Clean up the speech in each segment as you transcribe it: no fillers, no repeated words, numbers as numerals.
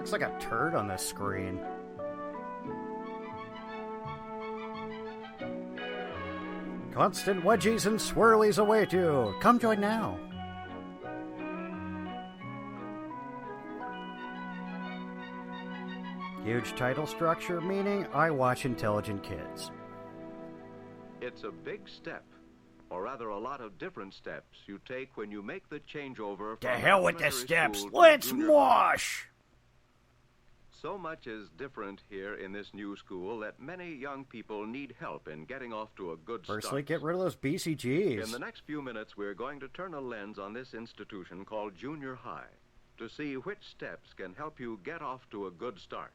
Looks like a turd on this screen. Constant wedgies and swirlies await you. Come join now. Huge title structure, meaning I watch intelligent kids. It's a big step, or rather a lot of different steps you take when you make the changeover To from hell with the elementary steps. school to Let's junior mosh! So much is different here in this new school that many young people need help in getting off to a good start. Firstly, get rid of those BCGs. In the next few minutes, we're going to turn a lens on this institution called junior high to see which steps can help you get off to a good start.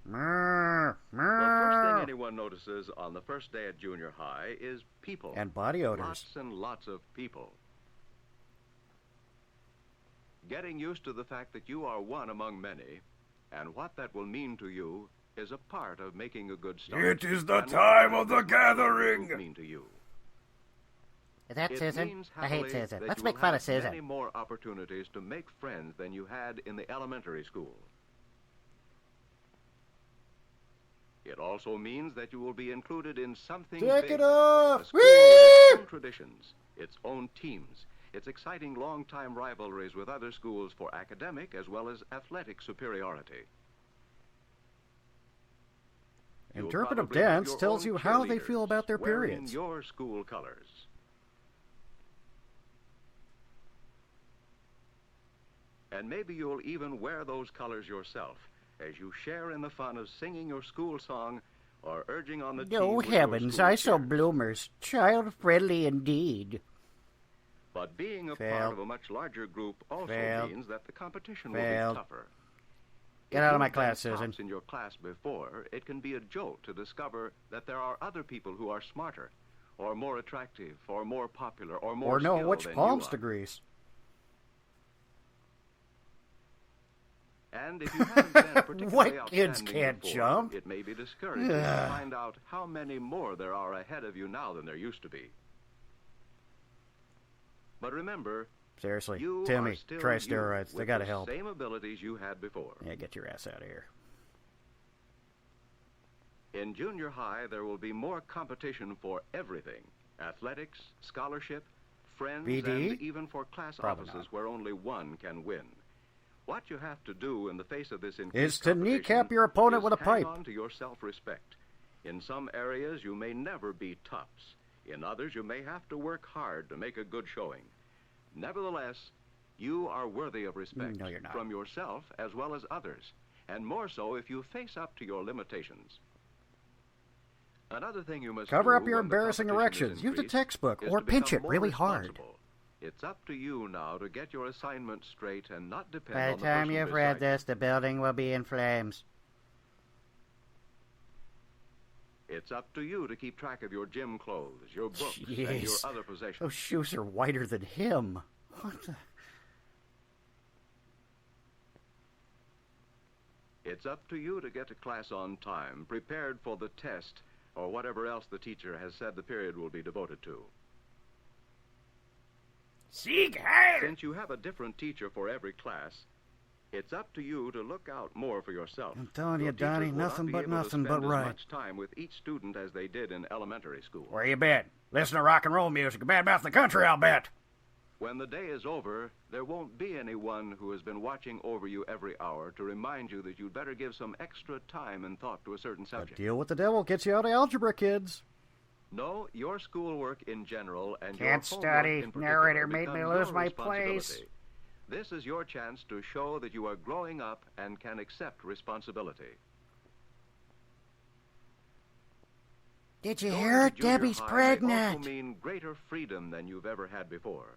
The first thing anyone notices on the first day at junior high is people. And body odors. Lots and lots of people. Getting used to the fact that you are one among many, and what that will mean to you, is a part of making a good start. It is the time of the gathering. Mean to you. Is that It Susan? means, I hate happily, Susan. that Let's you make will fun have of Susan. many more opportunities to make friends than you had in the elementary school. It also means that you will be included in something Take big. it off! A school with its own traditions, its own teams, its exciting long-time rivalries with other schools for academic as well as athletic superiority. You'll Interpretive probably have dance your tells own you how they cheerleaders feel about their wearing periods. your school colors. And maybe you'll even wear those colors yourself as you share in the fun of singing your school song or urging on the team. Oh with your heavens, school I saw cheers. bloomers. Child-friendly indeed. But being a Failed. part of a much larger group also Failed. means that the competition Failed. will be tougher. Get If out of you've my been class, Susan. tops in your class before, it can be a jolt to discover that there are other people who are smarter, or more attractive, or more popular, or more Or know skilled which than palms you to are. grease. And if you haven't been particularly What kids outstanding can't before, jump? it may be discouraging to find out how many more there are ahead of you now than there used to be. But remember, Seriously, you Timmy, are still try you steroids. They with gotta the help. same abilities you had before. Yeah, get your ass out of here. In junior high, there will be more competition for everything. Athletics, scholarship, friends, VD? and even for class Probably offices not. where only one can win. What you have to do in the face of this Is increased to competition kneecap your opponent is with a hang pipe. on to your self-respect. In some areas, you may never be tops. In others, you may have to work hard to make a good showing. Nevertheless, you are worthy of respect No, you're not. from yourself as well as others, and more so if you face up to your limitations. Another thing you must Cover do up your when the embarrassing competition erections. is Use a increased textbook is or to pinch become it really more hard. responsible. It's up to you now to get your assignment straight and not depend By on the the time person you've beside read you. this, the building will be in flames. It's up to you to keep track of your gym clothes, your books, and your Jeez. other possessions. Those shoes are whiter than him. What the? It's up to you to get to class on time, prepared for the test, or whatever else the teacher has said the period will be devoted to. Sieg Heil! Since you have a different teacher for every class, it's up to you to look out more for yourself. I'm telling you, Your teachers Donnie, will not nothing be but able to nothing but spend as right. much time with each student as they did in elementary school. Where you been? Listen to rock and roll music. Bad mouth the country, I'll bet. When the day is over, there won't be anyone who has been watching over you every hour to remind you that you'd better give some extra time and thought to a certain A subject. deal with the devil gets you out of algebra, kids. No, your schoolwork in general and your Can't homework study. in particular Narrator made become me your lose my responsibility. place. This is your chance to show that you are growing up and can accept responsibility. Did you Going hear? to junior Debbie's high may pregnant. also mean greater freedom than you've ever had before.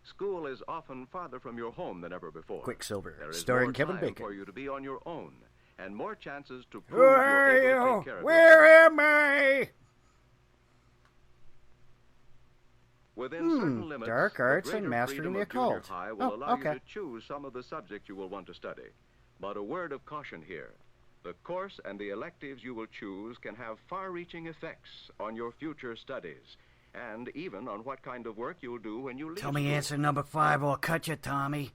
School is often farther from your home than ever before. Quicksilver, There is starring more Kevin time Bacon. for you to be on your own, and more chances to Who prove you're are able to you? take care of yourself. Where am I? Within certain limits, dark the arts greater and mastering freedom the of junior occult. high will Oh, allow okay. you to choose some of the subjects you will want to study. But a word of caution here. The course and the electives you will choose can have far-reaching effects on your future studies, and even on what kind of work you'll do when you leave Tell me school. answer number 5 or I'll cut you, Tommy.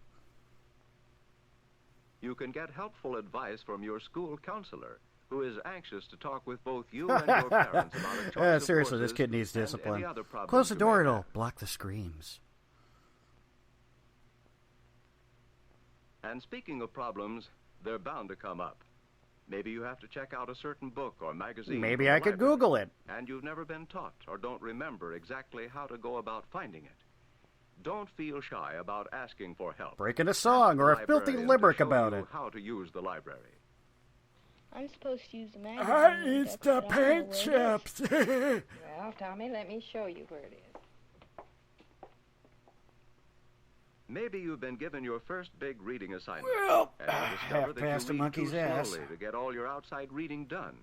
You can get helpful advice from your school counselor, who is anxious to talk with both you and your parents about a choice of Seriously, courses this kid needs and discipline. any other problems Close the you door, may it'll have. block the screams. And speaking of problems, they're bound to come up. Maybe you have to check out a certain book or magazine. Maybe from I the could library, Google it. and you've never been taught or don't remember exactly how to go about finding it. Don't feel shy about asking for help. Breaking a song or a filthy Librarian limerick to show about you it. how to use the library. I'm supposed to use the magazine. I and eats stuff, the but I don't know paint where it is. chips. Well, Tommy, let me show you where it is. Maybe you've been given your first big reading assignment, Well, and you discover half that past a you read monkey's too ass. slowly to get all your outside reading done.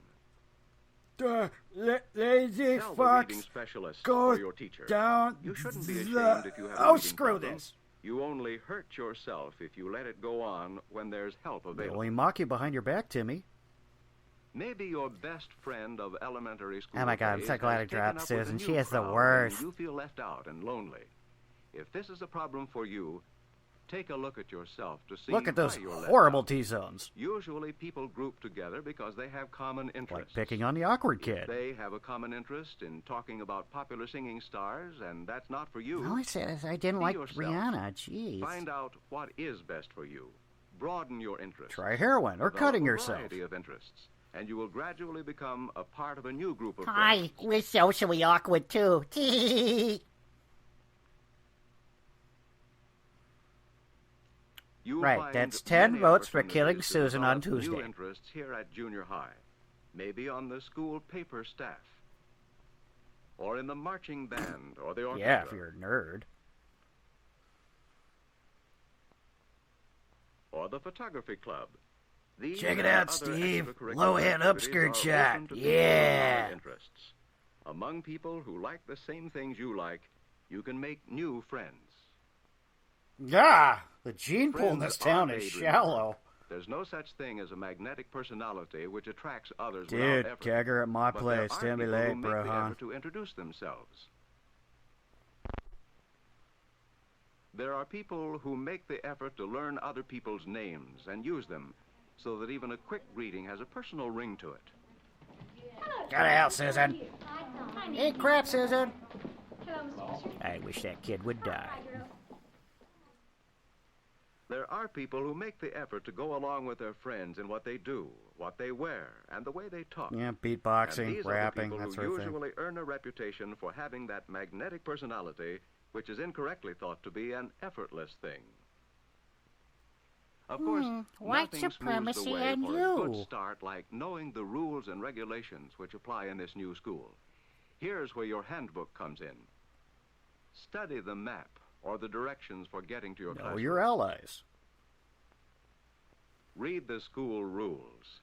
the lazy Tell the reading fox specialist goes or your teacher. down You shouldn't be the... ashamed if you have a Oh, reading screw problem. this. You only hurt yourself if you let it go on when there's help They available. only mock you behind your back, Timmy. Maybe your best friend of elementary school Oh my God, I'm days so glad has I taken dropped up with Susan. a She new is the crowd, worst. and you feel left out and lonely. If this is a problem for you, take a look at yourself to see Look at those why you're left horrible out. T-zones. Usually people group together because they have common interests. Like picking on the awkward If kid. they have a common interest in talking about popular singing stars, and that's not for you, All I said is I didn't Be like yourself. Rihanna. Jeez. find out what is best for you. Broaden your interests. Try heroin or Develop cutting a yourself. variety of interests, and you will gradually become a part of a new group of Hi, friends. we're socially awkward too. You'll Right, find that's 10 many votes for killing opportunities to Susan on develop New Tuesday. interests here at junior high, maybe on the school paper staff, or in the marching band or the orchestra. Yeah, if you're a nerd. Or the photography club. These Check it and out, other Steve. extracurricular Low-head activities upskirt are shot. open to people Yeah. with high interests. Among people who like the same things you like, you can make new friends. Yeah, the gene pool in Friends this town are is made, shallow. remember. There's no such thing as a magnetic personality which attracts others Dude, without effort. kegger at my But place. there are Don't be people who late, make the brohan. effort to introduce themselves. There are people who make the effort to learn other people's names and use them so that even a quick greeting has a personal ring to it. Get out, Susan. Eat crap, Susan. I wish that kid would die. There are people who make the effort to go along with their friends in what they do, what they wear, and the way they talk. Yeah, And beatboxing, these rapping, are the that people sort who of thing. usually earn a reputation for having that magnetic personality, which is incorrectly thought to be an effortless thing. Of course, white nothing smooths supremacy the way and for a you. good start like knowing the rules and regulations which apply in this new school. Here's where your handbook comes in. Study the map or the directions for getting to your Know classroom. your allies. Read the school rules.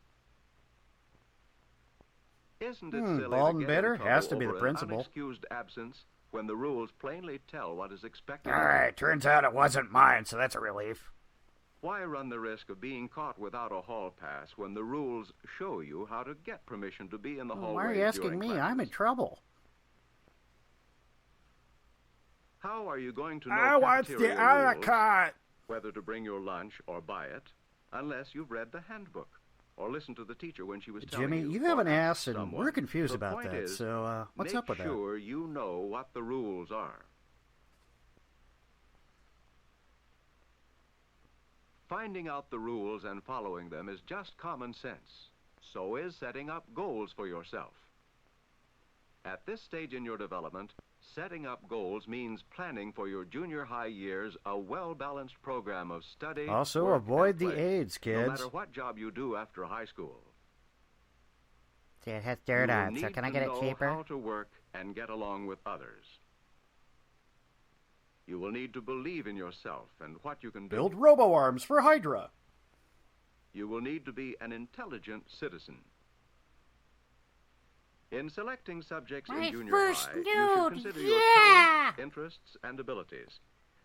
Isn't it Hmm, silly bald to and get bitter? in Has trouble to be the over principal. an unexcused absence when the rules plainly tell what is expected? All right, turns out it wasn't mine, so that's a relief. Why run the risk of being caught without a hall pass when the rules show you how to get permission to be in the hallway? Why are you asking me? I'm in trouble. How are you going to know I want the cafeteria a la rules, carte. whether to bring your lunch or buy it, unless you've read the handbook or listened to the teacher when she was telling Jimmy, you? you have or an asked ass, and someone? we're confused The about point that. is, So, what's make up with that? sure you know what the rules are. Finding out the rules and following them is just common sense. So is setting up goals for yourself. At this stage in your development, setting up goals means planning for your junior high years a well-balanced program of study. Also, work, avoid and the play, AIDS, no kids. matter what job you do after high school. See, it has dirt You will on, so need can I to get it know cheaper? how to work and get along with others. You will need to believe in yourself and what you can Build do. robo-arms for Hydra. You will need to be an intelligent citizen. In selecting subjects My in junior first high, you nude, should consider your yeah! talents, interests, and abilities.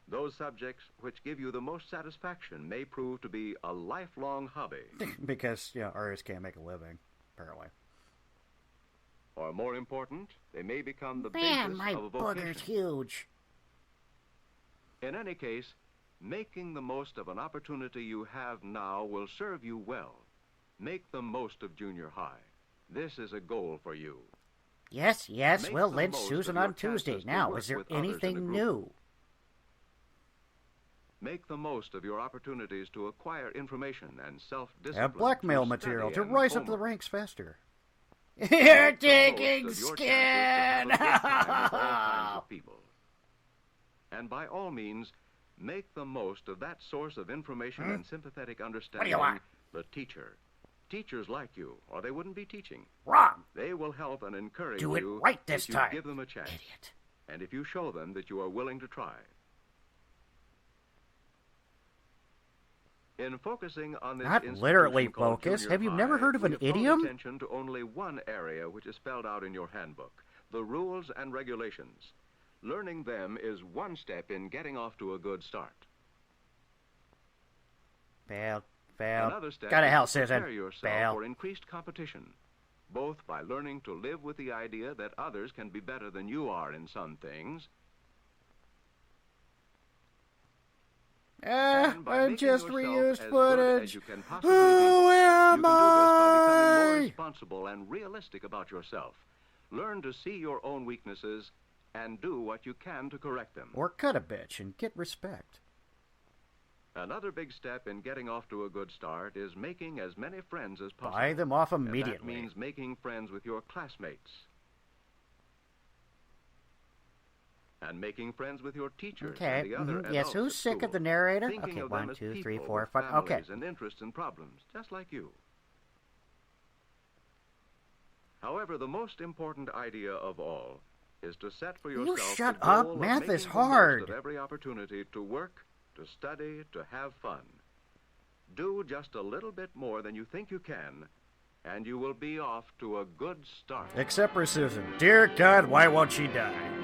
Those subjects which give you the most satisfaction may prove to be a lifelong hobby. Because, artists can't make a living, apparently. Or more important, they may become the Man, basis my of a booger's vocation. huge. In any case, Making the most of an opportunity you have now will serve you well. Make the most of junior high. This is a goal for you. Yes, Make we'll the lynch most Susan of your on Tuesday. chances to Now, work is there with others in a anything group. new? Make the most of your opportunities to acquire information and self-discipline. Have blackmail through material study to and rise up the homework. ranks faster. Make You're the taking most of your skin! chances to have a good time with all kinds of people. And by all means, make the most of that source of information and sympathetic understanding, want? the teacher. Teachers like you, or they wouldn't be teaching. Wrong! They will help and encourage Do it you right this if you time, give them a chance. idiot. And if you show them that you are willing to try. In focusing on this Not institution literally called focus. junior Have you never high, heard of we an have called idiom? attention to only one area which is spelled out in your handbook, the rules and regulations. Learning them is one step in getting off to a good start. Failed. Another step Gotta is help, to prepare Susan. yourself Fail. for increased competition, both by learning to live with the idea that others can be better than you are in some things, and by I'm making just yourself reused as good as footage. you can possibly Who be. am You can do this by becoming more I? responsible and realistic about yourself. Learn to see your own weaknesses and do what you can to correct them. Or cut a bitch and get respect. Another big step in getting off to a good start is making as many friends as possible. Buy them off And immediately. that means making friends with your classmates. And making friends with your teachers Okay. and the other Yes, adults who's at sick of school. the narrator? Thinking Okay, of them 1, as 2, 3, people 4, with 5. Okay. families and interests and problems, just like you. However, the most important idea of all is to set for You yourself shut the goal up. of Math making is the most hard. of every opportunity to work, to study, to have fun. Do just a little bit more than you think you can, and you will be off to a good start. Except for Susan. Dear God, why won't she die?